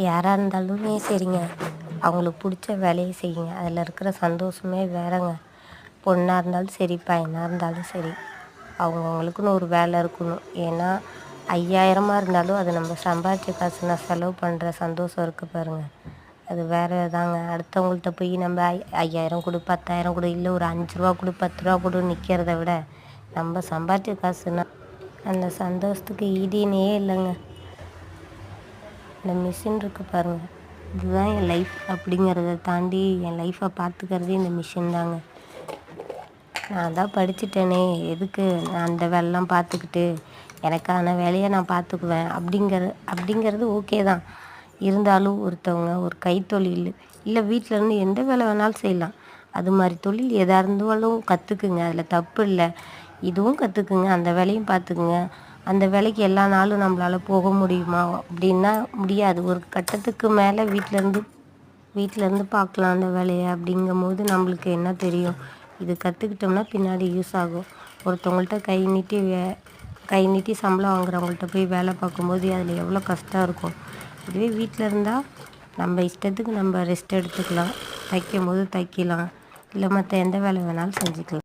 யாராக இருந்தாலுமே சரிங்க, அவங்களுக்கு பிடிச்ச வேலையை செய்யுங்க. அதில் இருக்கிற சந்தோஷமே வேறங்க. பொண்ணாக இருந்தாலும் சரி, பையனாக இருந்தாலும் சரி, அவங்கவுங்களுக்குன்னு ஒரு வேலை இருக்கணும். ஏன்னா 5000 இருந்தாலும் அது நம்ம சம்பாதிச்ச காசு நான் செலவு பண்ணுற சந்தோஷம் இருக்குது பாருங்க, அது வேறு தாங்க. அடுத்தவங்கள்ட்ட போய் நம்ம 5000 கொடு, 10,000 கொடு, இல்லை ஒரு 5 ரூபா கொடு, 10 ரூபா கொடுன்னு நிற்கிறத விட நம்ம சம்பாதிச்ச காசுன்னா அந்த சந்தோஷத்துக்கு ஈடினே இல்லைங்க. இந்த மிஷின் இருக்குது பாருங்கள், இதுதான் என் லைஃப். அப்படிங்கிறத தாண்டி என் லைஃப்பை பார்த்துக்கிறதே இந்த மிஷின் தாங்க. நான் தான் படிச்சுட்டேனே, எதுக்கு நான் அந்த வேலைலாம் பார்த்துக்கிட்டு, எனக்கான வேலையை நான் பார்த்துக்குவேன் அப்படிங்கிறது ஓகே தான். இருந்தாலும் ஒருத்தவங்க ஒரு கைத்தொழில் இல்லை வீட்டிலேருந்து எந்த வேலை வேணாலும் செய்யலாம். அது மாதிரி தொழில் எதாக இருந்தாலும் கற்றுக்குங்க, அதில் தப்பு இல்லை. இதுவும் கற்றுக்குங்க, அந்த வேலையும் பார்த்துக்குங்க. அந்த வேலைக்கு எல்லா நாளும் நம்மளால் போக முடியுமா அப்படின்னா முடியாது. ஒரு கட்டத்துக்கு மேலே வீட்டிலேருந்து பார்க்கலாம் அந்த வேலையை. அப்படிங்கும்போது நம்மளுக்கு என்ன தெரியும், இது கற்றுக்கிட்டோம்னா பின்னாடி யூஸ் ஆகும். ஒருத்தவங்கள்ட்ட கை நீட்டி சம்பளம் வாங்குறவங்கள்ட்ட போய் வேலை பார்க்கும்போது அதில் எவ்வளோ கஷ்டம் இருக்கும். இதுவே வீட்டில் இருந்தால் நம்ம இஷ்டத்துக்கு நம்ம ரெஸ்ட் எடுத்துக்கலாம், தைக்கும் போது தைக்கலாம், இல்லை மற்ற எந்த வேலை வேணாலும் செஞ்சுக்கலாம்.